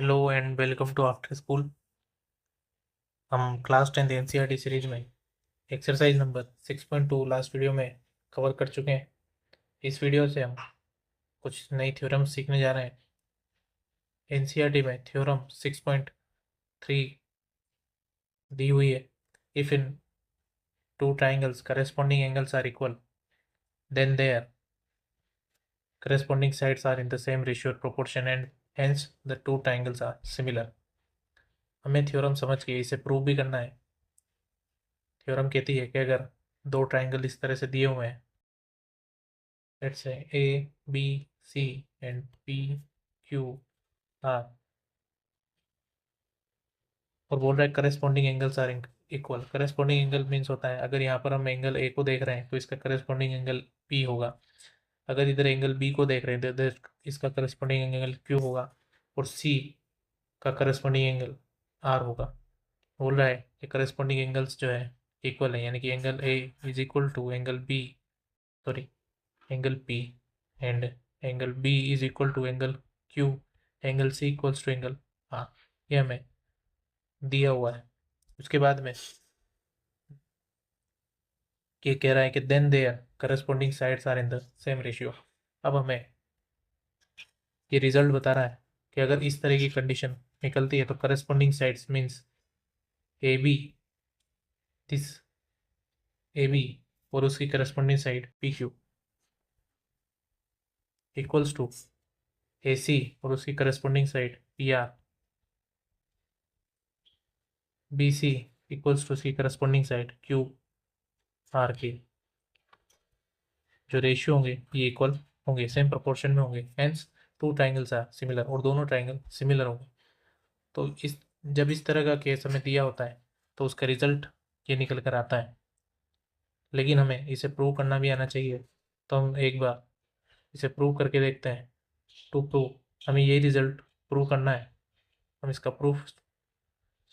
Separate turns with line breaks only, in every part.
Hello and welcome to after school. हम class 10th NCERT series में exercise number 6.2 last video में cover कर चुके हैं। इस वीडियो से हम कुछ नई थ्योरम सीखने जा रहे हैं। एनसीईआरटी में थ्योरम 6.3 दी हुई है। If in two triangles corresponding angles are equal then there corresponding sides are in the same ratio or proportion and hence the two triangles are similar। हमें थ्योरम समझ के इसे प्रूव भी करना है। थ्योरम कहती है कि अगर दो ट्राइंगल इस तरह से दिए हुए हैं, let's say A, B, C and P, Q, R, और बोल रहा है corresponding angles are equal. Corresponding angle means होता है अगर यहाँ पर हम एंगल ए को देख रहे हैं तो इसका करस्पॉन्डिंग एंगल P होगा। अगर इधर एंगल बी को देख रहे हैं तो इधर इसका करस्पॉन्डिंग एंगल Q होगा और C का करस्पॉन्डिंग एंगल R होगा। बोल रहा है कि करस्पॉन्डिंग एंगल्स जो है इक्वल है, यानी कि angle A is equal to angle B, sorry angle P, and angle B is equal to angle Q, angle C equals to angle R। ये हमें दिया हुआ है। उसके बाद में ये कह रहा है कि then there corresponding sides are in the same ratio. अब हमें ये रिजल्ट बता रहा है कि अगर इस तरह की कंडीशन निकलती है तो corresponding sides means A B, this A B और उसकी corresponding side P Q equals to A C और उसकी corresponding side P R, B C equals to उसकी करस्पॉन्डिंग साइड क्यू आर के जो रेशियो होंगे ये इक्वल होंगे, सेम प्रोपोर्शन में होंगे। Hence two triangles are similar, और दोनों ट्राइंगल सिमिलर होंगे। तो इस जब इस तरह का केस हमें दिया होता है तो उसका रिजल्ट ये निकल कर आता है। लेकिन हमें इसे प्रूव करना भी आना चाहिए, तो हम एक बार इसे प्रूव करके देखते हैं। टू प्रूव हमें ये रिजल्ट प्रूव करना है। हम इसका प्रूफ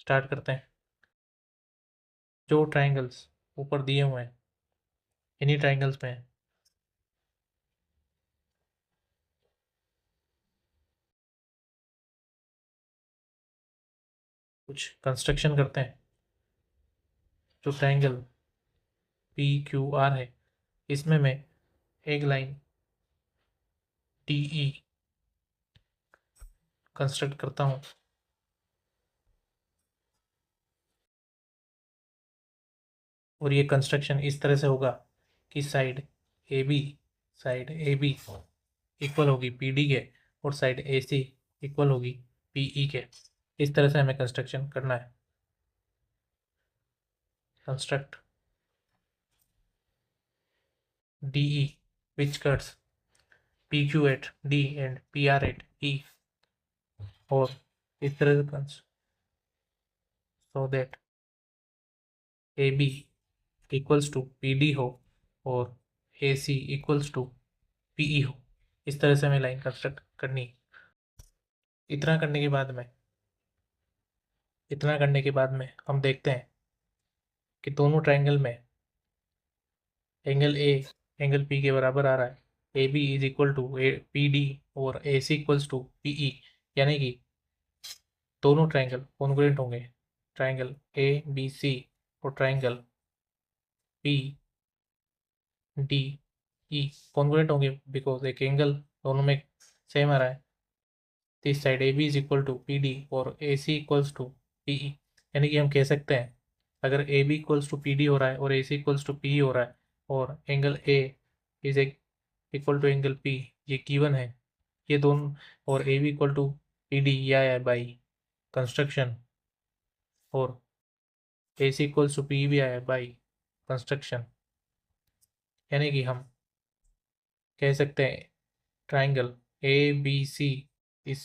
स्टार्ट करते हैं। जो ट्राइंगल्स ऊपर दिए हुए हैं इन्हीं ट्राइंगल्स में कुछ कंस्ट्रक्शन करते हैं। जो ट्राइंगल पी क्यू आर है इसमें मैं एक लाइन डी ई कंस्ट्रक्ट करता हूँ। और ये कंस्ट्रक्शन इस तरह से होगा कि साइड ए बी इक्वल होगी पी डी के और साइड ए सी इक्वल होगी पी ई के। इस तरह से हमें कंस्ट्रक्शन करना है। Construct D E which cuts P Q at D and P R at E, और इस तरह से so that A B equals to P D हो और A C equals to P E हो। इस तरह से हमें लाइन कंस्ट्रक्ट करनी है। इतना करने के बाद में हम देखते हैं कि दोनों ट्राइंगल में एंगल ए एंगल पी के बराबर आ रहा है। A B is equal to A P D और A C equals to P E, यानी कि दोनों ट्राइंगल कॉन्ग्रुएंट होंगे। ट्राइंगल ए बी सी और triangle P D E congruent होंगे बिकॉज एक एंगल दोनों में सेम आ रहा है। This side A B is equal to P D और A C equals to P E, यानी कि हम कह सकते हैं अगर A B equals to P D हो रहा है और A C equals to P E हो रहा है और angle A is equal to angle P, ये गिवन है। ये दोनों और A B equal to P D या है बाई कंस्ट्रक्शन, और A C equals to P भी आया है बाई कंस्ट्रक्शन, यानी कि हम कह सकते हैं triangle A B C is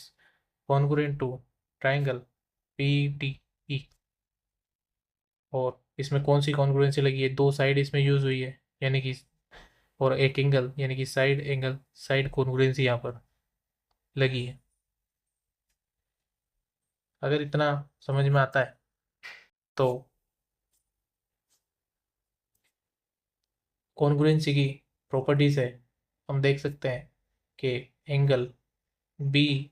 congruent to triangle P D E. और इसमें कौन सी कॉन्ग्रुएंसी लगी है, दो साइड इसमें यूज हुई है, यानी कि और एक एंगल यानी कि साइड कॉन्ग्रुएंसी यहाँ पर लगी है। अगर इतना समझ में आता है तो कॉन्ग्रुएंसी की प्रॉपर्टीज है। हम देख सकते हैं कि एंगल बी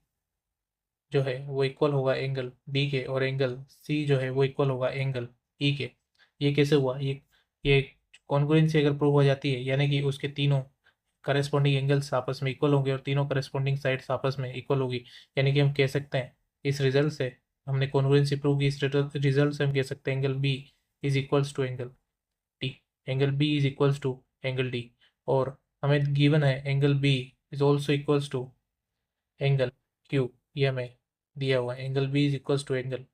जो है वो इक्वल होगा एंगल डी के, और एंगल सी जो है वो इक्वल होगा एंगल ई के। ये कैसे हुआ? ये कॉन्ग्रुएंसी अगर प्रूव हो जाती है, यानी कि उसके तीनों करस्पॉन्डिंग एंगल्स आपस में इक्वल होंगे और तीनों करस्पॉन्डिंग साइड्स आपस में इक्वल होगी, यानी कि हम कह सकते हैं इस रिजल्ट से, हमने कॉन्ग्रुएंसी प्रूव की, इस रिजल्ट से हम कह सकते हैं angle B is equals to angle D, angle B is equals to angle D. और हमें गिवन है angle B is also equals to angle Q, ये हमें दिया हुआ है, angle B is equals to angle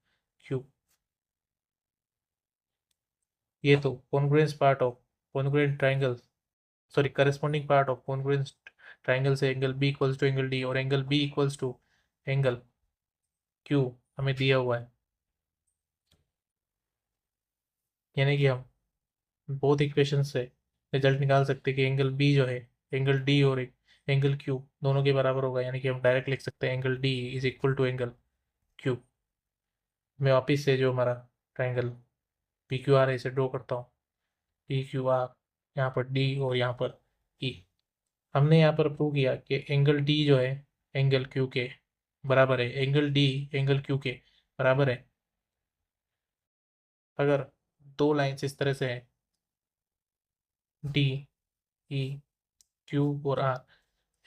Q. ये तो congruence part of congruent triangle, sorry corresponding part of congruence triangle से angle B equals to angle D और angle B equals to angle Q हमें दिया हुआ है। यानी कि हम बोथ इक्वेशन से रिजल्ट निकाल सकते हैं कि एंगल बी जो है एंगल डी और एंगल क्यू दोनों के बराबर होगा, यानी कि हम डायरेक्ट लिख सकते हैं angle D is equal to angle Q. मैं वापिस से जो हमारा ट्राइंगल पी क्यू आर है इसे ड्रॉ करता हूँ। पी क्यू आर, यहाँ पर डी और यहाँ पर ई। हमने यहाँ पर प्रूव किया कि एंगल डी जो है एंगल क्यू के बराबर है, एंगल डी एंगल क्यू के बराबर है। अगर दो लाइन्स इस तरह से है डी ई क्यू और आर,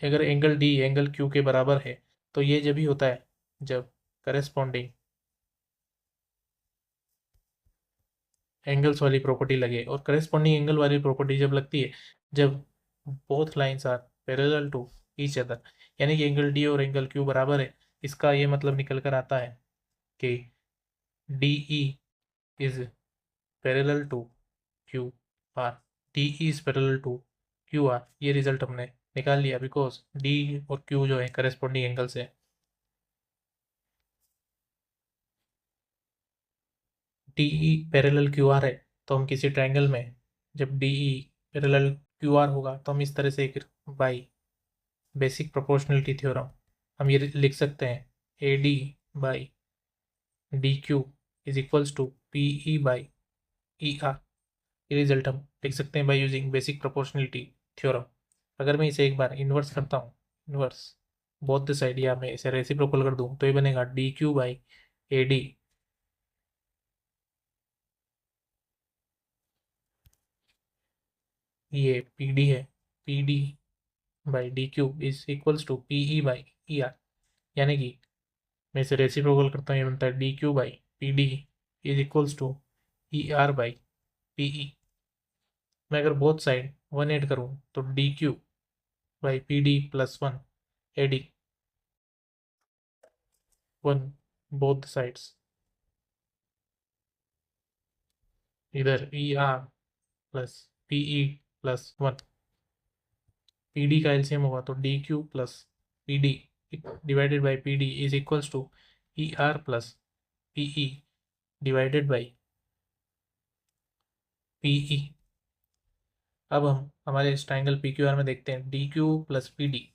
अगर एंगल डी एंगल क्यू के बराबर है तो ये जब ही होता है जब करेस्पॉन्डिंग एंगल्स वाली प्रॉपर्टी लगे। और करेस्पॉन्डिंग एंगल वाली प्रॉपर्टी जब लगती है जब both lines are parallel to each other, यानी कि एंगल डी और एंगल क्यू बराबर है। इसका ये मतलब निकल कर आता है कि D E is parallel to Q R, D E is parallel to Q R. ये रिजल्ट हमने निकाल लिया बिकॉज डी और क्यू जो है करेस्पॉन्डिंग एंगल्स है। D E parallel Q R है तो हम किसी ट्रायंगल में जब D E parallel Q R होगा तो हम इस तरह से एक बाई बेसिक प्रोपोर्शनलिटी थ्योरम हम ये लिख सकते हैं A D by D Q is equals to P E by E R. ये रिजल्ट हम लिख सकते हैं by using basic proportionality theorem. अगर मैं इसे एक बार इन्वर्स करता हूँ, इन्वर्स बोथ द साइड, या मैं इसे रेसिप्रोकल कर दूँ तो ये बनेगा D Q by A D. ये पी डी है, P D by D Q is equals to P E by E R. यानी कि मैं इसे रेसिप्रोकल करता हूँ, ये बनता है D Q by P D is equals to E R by P E. मैं अगर बोथ साइड वन ऐड करूँ तो D Q by P D plus one A D, one both sides, इधर E R plus P E plus one. P D का LCM होगा तो D Q plus P D divided by P D is equals to E R plus P E divided by P ई। अब हम हमारे इस triangle P Q are में देखते हैं D Q plus P D,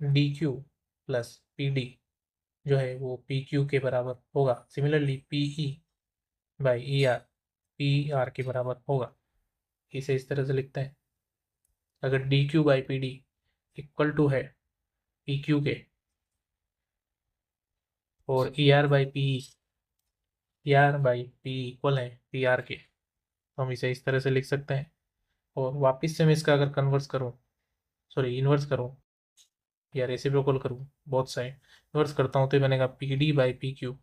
D Q plus P D जो है वो पी क्यू के बराबर होगा। Similarly P E by E R P R के बराबर होगा। इसे इस तरह से लिखते हैं, अगर D Q by P D equal to है पी क्यू के और E R by P E R by P equal है पी आर के, तो हम इसे इस तरह से लिख सकते हैं। और वापस से मैं इसका अगर कन्वर्स करूँ, सॉरी इन्वर्स करूँ या रेसिप्रोकल करूँ, बोथ साइड इन्वर्स करता हूँ तो ये बनेगा P D by P Q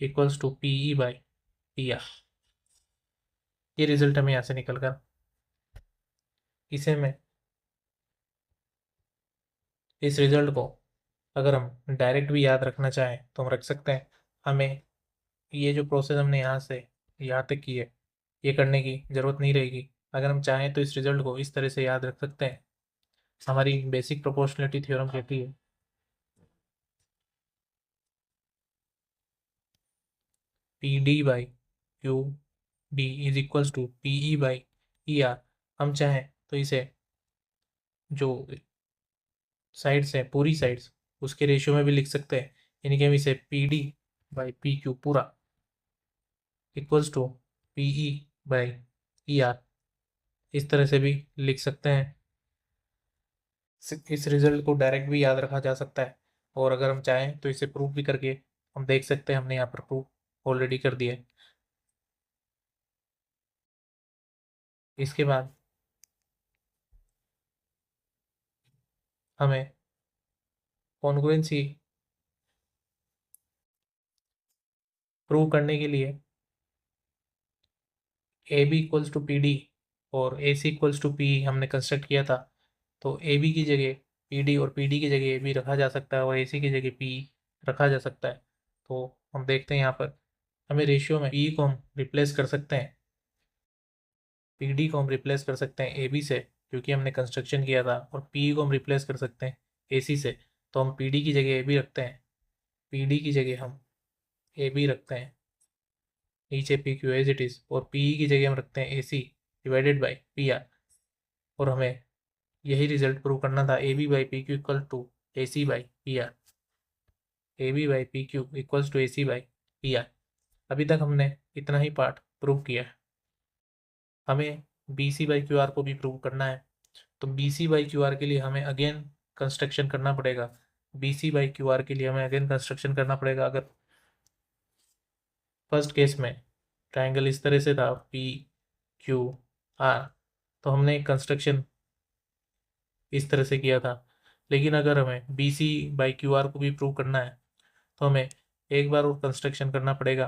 equals to P E by P R. ये रिजल्ट हमें यहाँ से निकल कर, इसे मैं इस रिजल्ट को अगर हम डायरेक्ट भी याद रखना चाहें तो हम रख सकते हैं। हमें ये जो प्रोसेस हमने यहाँ से यहाँ तक की है ये करने की ज़रूरत नहीं रहेगी। अगर हम चाहें तो इस रिजल्ट को इस तरह से याद रख सकते हैं। हमारी बेसिक प्रोपोर्शनलिटी थ्योरम कहती है P D by Q D is equals to P E by E R. हम चाहें तो इसे जो साइड्स है पूरी साइड्स उसके रेशियो में भी लिख सकते हैं, यानी कि हम इसे P D by P Q पूरा equals to P E by E R इस तरह से भी लिख सकते हैं। इस रिजल्ट को डायरेक्ट भी याद रखा जा सकता है, और अगर हम चाहें तो इसे प्रूव भी करके हम देख सकते हैं। हमने यहाँ पर प्रूव ऑलरेडी कर दिया है। इसके बाद हमें कॉन्ग्रुएंसी प्रूव करने के लिए A B equals to P D और A C equals to P हमने कंस्ट्रक्ट किया था। तो ए बी की जगह पी डी और पी डी की जगह ए बी रखा जा सकता है और ए सी की जगह पी रखा जा सकता है। तो हम देखते हैं यहाँ पर हमें रेशियो में पी को हम रिप्लेस कर सकते हैं, पी डी को हम रिप्लेस कर सकते हैं ए बी से क्योंकि हमने कंस्ट्रक्शन किया था, और पी को हम रिप्लेस कर सकते हैं ए सी से। तो हम पी डी की जगह ए बी रखते हैं, पी डी की जगह हम ए बी रखते हैं, नीचे P Q as it is, और पी ई की जगह हम रखते हैं A C divided by P R. और हमें यही रिजल्ट प्रूव करना था, A B by P Q equal to A C by P R, A B by P Q equals to A C by P R. अभी तक हमने इतना ही part prove किया है। हमें B C by Q R को भी prove करना है। तो B C by Q R के लिए हमें अगेन कंस्ट्रक्शन करना पड़ेगा। B C by Q R के लिए हमें अगेन कंस्ट्रक्शन करना पड़ेगा। अगर फर्स्ट केस में ट्राइंगल इस तरह से था पी क्यू आर, तो हमने कंस्ट्रक्शन इस तरह से किया था। लेकिन अगर हमें B C by Q R को भी प्रूव करना है तो हमें एक बार और कंस्ट्रक्शन करना पड़ेगा,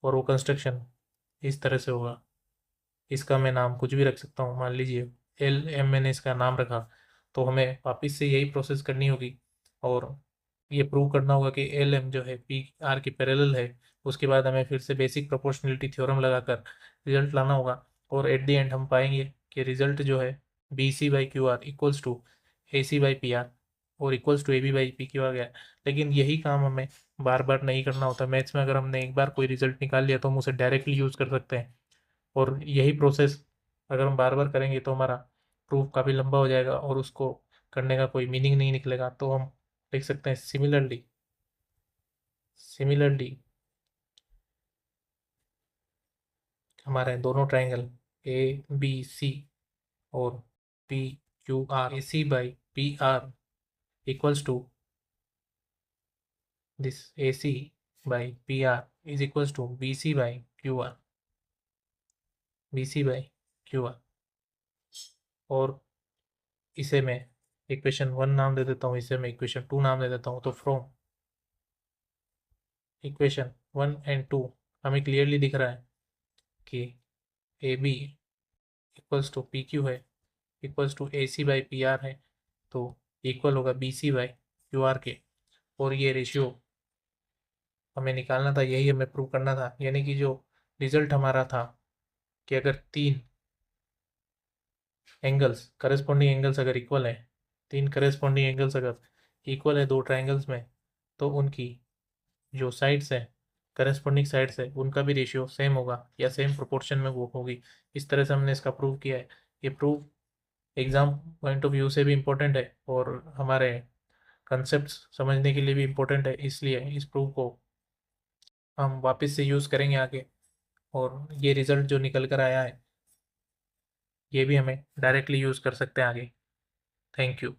और वो कंस्ट्रक्शन इस तरह से होगा। इसका मैं नाम कुछ भी रख सकता हूँ, मान लीजिए एल एम मैंने इसका नाम रखा। तो हमें वापस से यही प्रोसेस करनी होगी और ये प्रूव करना होगा कि एल एम जो है पी आर के पैरेलल है। उसके बाद हमें फिर से बेसिक प्रोपोर्शनलिटी थ्योरम लगाकर रिजल्ट लाना होगा, और एट द एंड हम पाएंगे कि रिजल्ट जो है B C by Q R equals to A C by P R और equals to A B by P Q आ गया। लेकिन यही काम हमें बार बार नहीं करना होता मैथ्स में। अगर हमने एक बार कोई रिजल्ट निकाल लिया तो हम उसे डायरेक्टली यूज़ कर सकते हैं, और यही प्रोसेस अगर हम बार बार करेंगे तो हमारा प्रूफ काफ़ी लंबा हो जाएगा और उसको करने का कोई मीनिंग नहीं निकलेगा। तो हम लिख सकते हैं सिमिलरली, सिमिलरली हमारे दोनों ट्राइंगल ए बी सी और P Q R, A C by P R equals to this A C by P R is equals to B C by Q R, B C by Q R. और इसे मैं equation 1 नाम दे देता हूँ, इसे मैं equation 2 नाम दे देता हूँ। तो फ्रॉम इक्वेशन 1 एंड 2 हमें क्लियरली दिख रहा है कि A B equals to P Q है equals to A C by P R है, तो इक्वल होगा B C by Q R के। और ये रेशियो हमें निकालना था, यही हमें प्रूव करना था। यानी कि जो रिजल्ट हमारा था कि अगर तीन एंगल्स करस्पॉन्डिंग एंगल्स अगर इक्वल है, तीन करस्पॉन्डिंग एंगल्स अगर इक्वल है दो ट्राइंगल्स में, तो उनकी जो साइड्स हैं, करस्पॉन्डिंग साइड्स है, उनका भी रेशियो सेम होगा या सेम प्रोपोर्शन में वो होगी। इस तरह से हमने इसका प्रूव किया है। ये prove exam point of view से भी इम्पोर्टेंट है और हमारे कंसेप्ट समझने के लिए भी इम्पोर्टेंट है। इसलिए इस प्रूव को हम वापस से यूज़ करेंगे आगे, और ये रिज़ल्ट जो निकल कर आया है ये भी हमें डायरेक्टली यूज़ कर सकते हैं आगे। Thank you.